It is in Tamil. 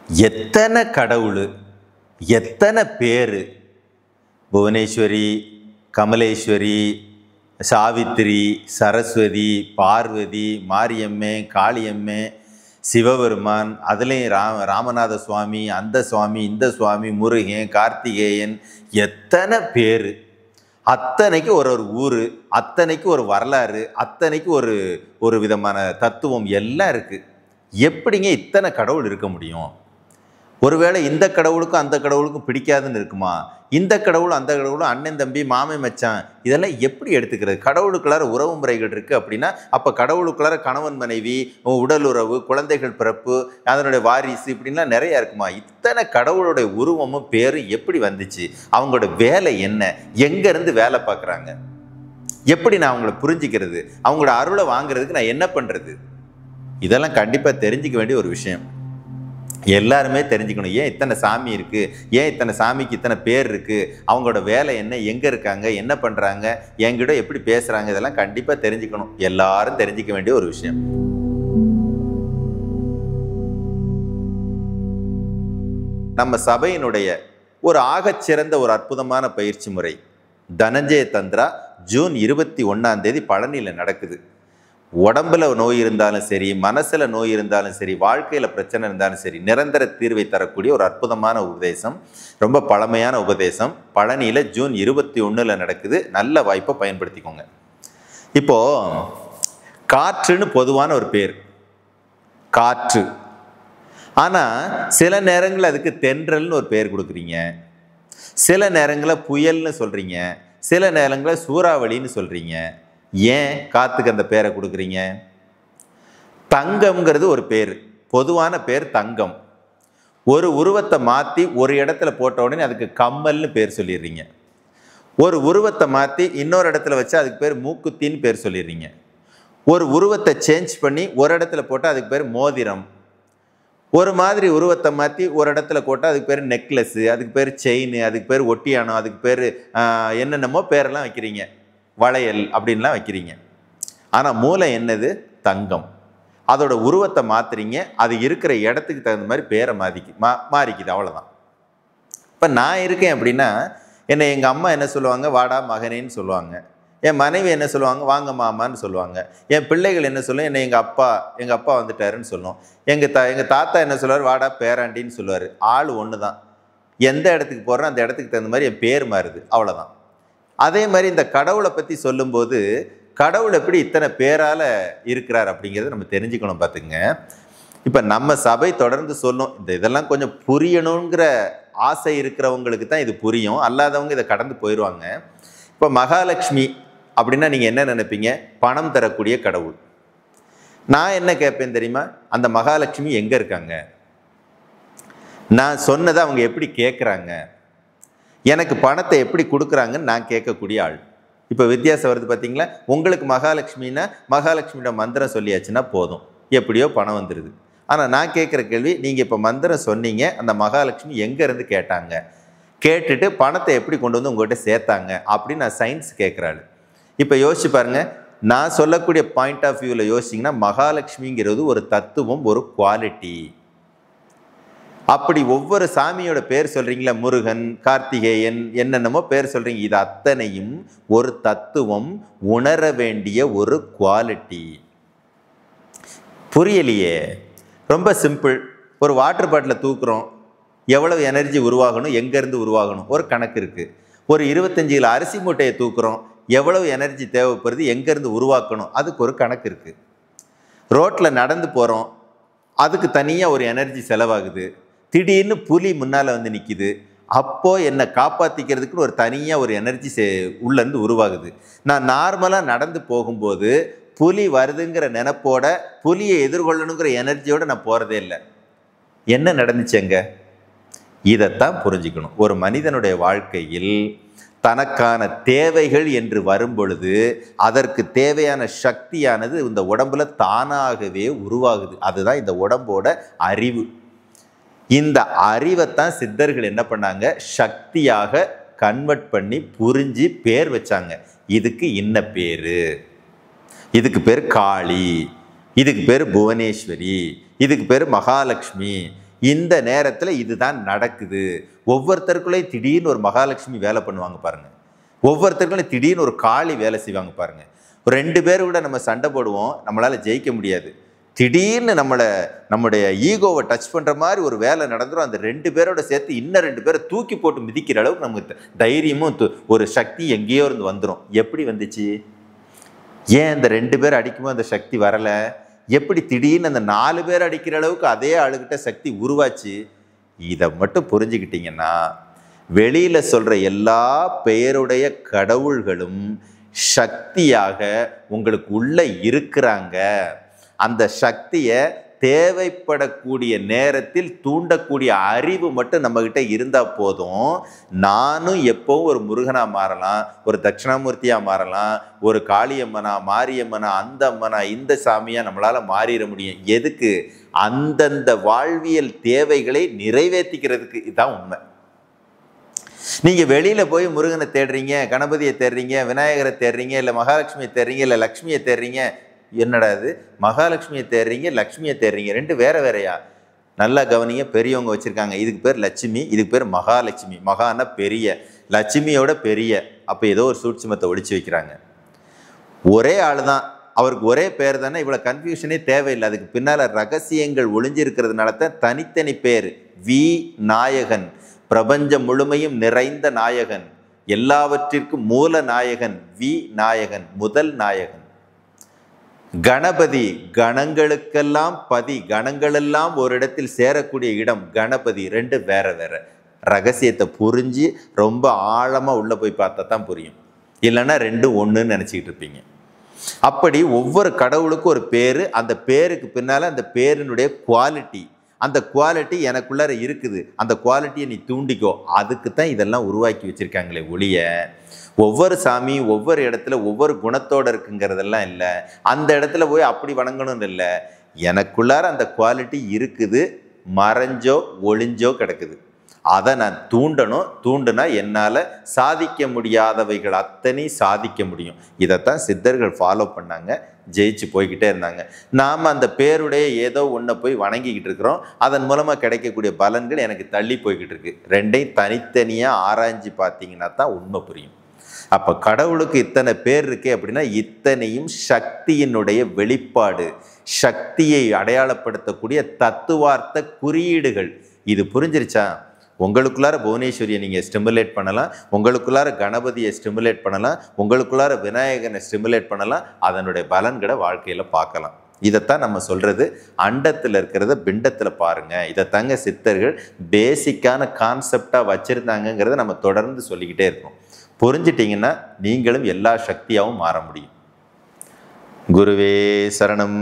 எத்தனை கடவுள், எத்தனை பேர்! புவனேஸ்வரி, கமலேஸ்வரி, சாவித்திரி, சரஸ்வதி, பார்வதி, மாரியம்மை, காளியம்மை, சிவபெருமான், அதுலேயும் ராமநாத சுவாமி, அந்த சுவாமி, இந்த சுவாமி, முருகன், கார்த்திகேயன், எத்தனை பேர்! அத்தனைக்கு ஒரு ஒரு ஊர், அத்தனைக்கு ஒரு வரலாறு, அத்தனைக்கு ஒரு ஒரு விதமான தத்துவம் எல்லாம் இருக்குது. எப்படிங்க இத்தனை கடவுள் இருக்க முடியும்? ஒருவேளை இந்த கடவுளுக்கும் அந்த கடவுளுக்கும் பிடிக்காதுன்னு இருக்குமா? இந்த கடவுள் அந்த கடவுளும் அண்ணன் தம்பி மாமன் மச்சான் இதெல்லாம் எப்படி எடுத்துக்கிறது? கடவுளுக்குள்ளார உறவு முறைகள் இருக்குது அப்படின்னா அப்போ கடவுளுக்குள்ளார கணவன் மனைவி, உடல் உறவு, குழந்தைகள் பிறப்பு, அதனுடைய வாரிசு இப்படின்லாம் நிறையா இருக்குமா? இத்தனை கடவுளுடைய உருவமும் பேரும் எப்படி வந்துச்சு? அவங்களோட வேலை என்ன? எங்கேருந்து வேலை பார்க்குறாங்க? எப்படி நான் அவங்கள புரிஞ்சிக்கிறது? அவங்களோட அருளை வாங்குறதுக்கு நான் என்ன பண்ணுறது? இதெல்லாம் கண்டிப்பாக தெரிஞ்சிக்க வேண்டிய ஒரு விஷயம். எல்லாருமே தெரிஞ்சுக்கணும். ஏன் இத்தனை சாமி இருக்குது, ஏன் இத்தனை சாமிக்கு இத்தனை பேர் இருக்குது, அவங்களோட வேலை என்ன, எங்கே இருக்காங்க, என்ன பண்ணுறாங்க, என்கிட்ட எப்படி பேசுகிறாங்க, இதெல்லாம் கண்டிப்பாக தெரிஞ்சுக்கணும். எல்லாரும் தெரிஞ்சிக்க வேண்டிய ஒரு விஷயம். நம்ம சபையினுடைய ஒரு ஆகச்சிறந்த ஒரு அற்புதமான பயிற்சி முறை தனஞ்சய தந்திரா ஜூன் 21 பழனியில் நடக்குது. உடம்புல நோய் இருந்தாலும் சரி, மனசில் நோய் இருந்தாலும் சரி, வாழ்க்கையில் பிரச்சனை இருந்தாலும் சரி, நிரந்தர தீர்வை தரக்கூடிய ஒரு அற்புதமான உபதேசம், ரொம்ப பழமையான உபதேசம். பழனியில் ஜூன் 21 நடக்குது. நல்ல வாய்ப்பை பயன்படுத்திக்கோங்க. இப்போது காற்றுன்னு பொதுவான ஒரு பேர், காற்று. ஆனால் சில நேரங்களில் அதுக்கு தென்றல்னு ஒரு பேர் கொடுக்குறீங்க, சில நேரங்களில் புயல்னு சொல்கிறீங்க, சில நேரங்களில் சூறாவளின்னு சொல்கிறீங்க. ஏன் காத்துக்கு அந்த பேரை கொடுக்குறீங்க? தங்கம்ங்கிறது ஒரு பேர், பொதுவான பேர் தங்கம். ஒரு உருவத்தை மாற்றி ஒரு இடத்துல போட்ட உடனே அதுக்கு கம்மல்னு பேர் சொல்லிடுறீங்க. ஒரு உருவத்தை மாற்றி இன்னொரு இடத்துல வச்சா அதுக்கு பேர் மூக்குத்தின்னு பேர் சொல்லிடுறீங்க. ஒரு உருவத்தை சேஞ்ச் பண்ணி ஒரு இடத்துல போட்டால் அதுக்கு பேர் மோதிரம். ஒரு மாதிரி உருவத்தை மாற்றி ஒரு இடத்துல போட்டால் அதுக்கு பேர் நெக்லஸ்ஸு, அதுக்கு பேர் செயின், அதுக்கு பேர் ஒட்டியானம், அதுக்கு பேர் என்னென்னமோ பேரெல்லாம் வைக்கிறீங்க, வளையல் அப்படின்லாம் வைக்கிறீங்க. ஆனால் மூளை என்னது? தங்கம். அதோட உருவத்தை மாற்றுறீங்க, அது இருக்கிற இடத்துக்கு தகுந்த மாதிரி பேரை மாறிக்குது, அவ்வளோதான். இப்போ நான் இருக்கேன் அப்படின்னா என்னை எங்கள் அம்மா என்ன சொல்லுவாங்க? வாடா மகனேன்னு சொல்லுவாங்க. என் மனைவி என்ன சொல்லுவாங்க? வாங்க மாமான்னு சொல்லுவாங்க. என் பிள்ளைகள் என்ன சொல்லுவோம்? என்னை எங்கள் அப்பா வந்துட்டாருன்னு சொல்லுவோம். எங்கள் தாத்தா என்ன சொல்லுவார்? வாடா பேராண்டின்னு சொல்லுவார். ஆள் ஒன்று தான். எந்த இடத்துக்கு போகிறோம் அந்த இடத்துக்கு தகுந்த மாதிரி என் பேர் மாறுது, அவ்வளோதான். அதே மாதிரி இந்த கடவுளை பற்றி சொல்லும்போது கடவுள் எப்படி இத்தனை பேரால் இருக்கிறார் அப்படிங்கிறத நம்ம தெரிஞ்சுக்கணும். பார்த்துங்க, இப்போ நம்ம சபை தொடர்ந்து சொல்லும், இதெல்லாம் கொஞ்சம் புரியணுங்கிற ஆசை இருக்கிறவங்களுக்கு தான் இது புரியும், அல்லாதவங்க இதை கடந்து போயிடுவாங்க. இப்போ மகாலட்சுமி அப்படின்னா நீங்கள் என்ன நினைப்பீங்க? பணம் தரக்கூடிய கடவுள். நான் என்ன கேட்பேன் தெரியுமா? அந்த மகாலட்சுமி எங்கே இருக்காங்க? நான் சொன்னதை அவங்க எப்படி கேட்குறாங்க? எனக்கு பணத்தை எப்படி கொடுக்குறாங்கன்னு நான் கேட்கக்கூடிய ஆள். இப்போ வித்தியாசம் வருது பார்த்தீங்களா? உங்களுக்கு மகாலட்சுமின்னா மகாலட்சுமியோட மந்திரம் சொல்லியாச்சுன்னா போதும், எப்படியோ பணம் வந்துடுது. ஆனால் நான் கேட்குற கேள்வி, நீங்கள் இப்போ மந்திரம் சொன்னீங்க, அந்த மகாலட்சுமி எங்கேருந்து கேட்டாங்க, கேட்டுட்டு பணத்தை எப்படி கொண்டு வந்து உங்கள்கிட்ட சேர்த்தாங்க அப்படின்னு நான் சயின்ஸ் கேட்குறாள். இப்போ யோசிச்சு பாருங்கள், நான் சொல்லக்கூடிய பாயிண்ட் ஆஃப் வியூவில் யோசிச்சிங்கன்னா மகாலட்சுமிங்கிறது ஒரு தத்துவம், ஒரு குவாலிட்டி. அப்படி ஒவ்வொரு சாமியோட பேர் சொல்கிறீங்களா, முருகன், கார்த்திகேயன், என்னென்னமோ பேர் சொல்கிறீங்க, இது அத்தனையும் ஒரு தத்துவம், உணர வேண்டிய ஒரு குவாலிட்டி. புரியலையே? ரொம்ப சிம்பிள். ஒரு வாட்டர் பாட்டிலை தூக்குறோம், எவ்வளவு எனர்ஜி உருவாகணும், எங்கேருந்து உருவாகணும், ஒரு கணக்கு இருக்குது. ஒரு 25 கிலோ அரிசி மூட்டையை தூக்குறோம், எவ்வளவு எனர்ஜி தேவைப்படுது, எங்கேருந்து உருவாக்கணும், அதுக்கு ஒரு கணக்கு இருக்குது. ரோட்டில் நடந்து போகிறோம், அதுக்கு தனியாக ஒரு எனர்ஜி செலவாகுது. திடீர்னு புலி முன்னால் வந்து நிற்கிது, அப்போது என்னை காப்பாற்றிக்கிறதுக்குன்னு ஒரு தனியாக ஒரு எனர்ஜி உள்ளேருந்து உருவாகுது. நான் நார்மலாக நடந்து போகும்போது புலி வருதுங்கிற நினைப்போட, புலியை எதிர்கொள்ளணுங்கிற எனர்ஜியோடு நான் போகிறதே இல்லை. என்ன நடந்துச்சுங்க? இதைத்தான் புரிஞ்சுக்கணும். ஒரு மனிதனுடைய வாழ்க்கையில் தனக்கான தேவைகள் என்று வரும் பொழுது அதற்கு தேவையான சக்தியானது இந்த உடம்புல தானாகவே உருவாகுது. அதுதான் இந்த உடம்போட அறிவு. இந்த அறிவைத்தான் சித்தர்கள் என்ன பண்ணாங்க? சக்தியாக கன்வெர்ட் பண்ணி புரிஞ்சு பேர் வச்சாங்க. இதுக்கு இன்ன பேர், இதுக்கு பேர் காளி, இதுக்கு பேர் புவனேஸ்வரி, இதுக்கு பேர் மகாலட்சுமி, இந்த நேரத்தில் இதுதான் நடக்குது. ஒவ்வொருத்தருக்குள்ளேயும் திடீர்னு ஒரு மகாலட்சுமி வேலை பண்ணுவாங்க பாருங்க, ஒவ்வொருத்தருக்குள்ளேயும் திடீர்னு ஒரு காளி வேலை செய்வாங்க பாருங்க. ஒரு 2 பேர் கூட நம்ம சண்டை போடுவோம், நம்மளால ஜெயிக்க முடியாது. திடீர்னு நம்முடைய ஈகோவை டச் பண்ற மாதிரி ஒரு வேலை நடந்துடும். அந்த 2 பேரோட சேர்த்து இன்னும் 2 பேரை தூக்கி போட்டு மிதிக்கிற அளவுக்கு நமக்கு தைரியமும் ஒரு சக்தி எங்கேயோ இருந்து வந்துடும். எப்படி வந்துச்சு? ஏன் இந்த 2 பேர் அடிக்கும்போது அந்த சக்தி வரல? எப்படி திடீர்னு அந்த 4 பேர் அடிக்கிற அளவுக்கு அதே ஆளுகிட்ட சக்தி உருவாச்சு? இதை மட்டும் புரிஞ்சுக்கிட்டீங்கன்னா, வெளியில சொல்ற எல்லா பெயருடைய கடவுள்களும் சக்தியாக உங்களுக்கு உள்ள இருக்கிறாங்க. அந்த சக்தியை தேவைப்படக்கூடிய நேரத்தில் தூண்டக்கூடிய அறிவு மட்டும் நம்ம கிட்ட இருந்தா போதும். நானும் எப்பவும் ஒரு முருகனா மாறலாம், ஒரு தட்சிணாமூர்த்தியா மாறலாம், ஒரு காளியம்மனா, மாரியம்மனா, அந்த அம்மனா, இந்த சாமியா நம்மளால மாறிட முடியும். எதுக்கு? அந்தந்த வாழ்வியல் தேவைகளை நிறைவேற்றிக்கிறதுக்கு. இதுதான் உண்மை. நீங்க வெளியில போய் முருகனை தேடுறீங்க, கணபதியை தேடுறீங்க, விநாயகரை தேடுறீங்க, இல்லை மகாலட்சுமியை தேடுறீங்க, இல்லை லக்ஷ்மியை தேடுறீங்க. என்னடா இது? மகாலட்சுமியை தேடுறீங்க, லக்ஷ்மியை தேடுறீங்க, 2 வேற வேறையா? நல்லா கவனிங்க. பெரியவங்க வச்சிருக்காங்க, இதுக்கு பேர் லட்சுமி, இதுக்கு பேர் மகாலட்சுமி. மகானா பெரிய, லட்சுமியோட பெரிய. அப்போ ஏதோ ஒரு சூட்சுமத்தை ஒழிச்சு வைக்கிறாங்க. ஒரே ஆள் தான், அவருக்கு ஒரே பேர் தானே. இவ்வளோ கன்ஃபியூஷனே தேவையில்லை. அதுக்கு பின்னால் ரகசியங்கள் ஒளிஞ்சிருக்கிறதுனால தான் தனித்தனி பேர். வி நாயகன், பிரபஞ்சம் முழுமையும் நிறைந்த நாயகன், எல்லாவற்றிற்கும் மூல நாயகன். வி நாயகன், முதல் நாயகன். கணபதி, கணங்களுக்கெல்லாம் பதி, கணங்களெல்லாம் ஒரு இடத்தில் சேரக்கூடிய இடம் கணபதி. 2 வேற வேற. ரகசியத்தை புரிஞ்சு ரொம்ப ஆழமாக உள்ளே போய் பார்த்தா தான் புரியும். இல்லைன்னா 2 ஒன்றுன்னு நினச்சிக்கிட்டு இருப்பீங்க. அப்படி ஒவ்வொரு கடவுளுக்கும் ஒரு பேர், அந்த பேருக்கு பின்னால் அந்த பேரினுடைய குவாலிட்டி, அந்த குவாலிட்டி எனக்குள்ளார இருக்குது, அந்த குவாலிட்டியை நீ தூண்டிக்கோ. அதுக்கு தான் இதெல்லாம் உருவாக்கி வச்சிருக்காங்களே ஒழிய, ஒவ்வொரு சாமியும் ஒவ்வொரு இடத்துல ஒவ்வொரு குணத்தோடு இருக்குங்கிறதெல்லாம் இல்லை. அந்த இடத்துல போய் அப்படி வணங்கணும்னு இல்லை. எனக்குள்ளார அந்த குவாலிட்டி இருக்குது, மறைஞ்சோ ஒளிஞ்சோ கிடக்குது. அதை நான் தூண்டணும். தூண்டுனா என்னால் சாதிக்க முடியாதவைகள் அத்தனை சாதிக்க முடியும். இதைத்தான் சித்தர்கள் ஃபாலோ பண்ணாங்க, ஜெயிச்சு போய்கிட்டே இருந்தாங்க. நாம் அந்த பேருடைய ஏதோ ஒன்றை போய் வணங்கிக்கிட்டு இருக்கிறோம். அதன் மூலமாக கிடைக்கக்கூடிய பலன்கள் எனக்கு தள்ளி போய்கிட்டு இருக்கு. 2ஐயும் தனித்தனியாக ஆராய்ஞ்சு பார்த்தீங்கன்னா தான் உண்மை புரியும். அப்போ கடவுளுக்கு இத்தனை பேர் இருக்கே அப்படின்னா, இத்தனையும் சக்தியினுடைய வெளிப்பாடு, சக்தியை அடையாளப்படுத்தக்கூடிய தத்துவார்த்த குறியீடுகள். இது புரிஞ்சிருச்சா? உங்களுக்குள்ளார புவனேஸ்வரியை நீங்கள் ஸ்டிமுலேட் பண்ணலாம், உங்களுக்குள்ளார கணபதியை ஸ்டிமுலேட் பண்ணலாம், உங்களுக்குள்ளார விநாயகனை ஸ்டிமுலேட் பண்ணலாம். அதனுடைய பலன்களை வாழ்க்கையில் பார்க்கலாம். இதைத்தான் நம்ம சொல்கிறது, அண்டத்தில் இருக்கிறத பிண்டத்தில் பாருங்கள். இதைத்தாங்க சித்தர்கள் பேசிக்கான கான்செப்டாக வச்சுருந்தாங்கங்கிறத நம்ம தொடர்ந்து சொல்லிக்கிட்டே இருக்கோம். புரிஞ்சிட்டிங்கன்னா நீங்களும் எல்லா சக்தியாகவும் மாற முடியும். குருவே சரணம்.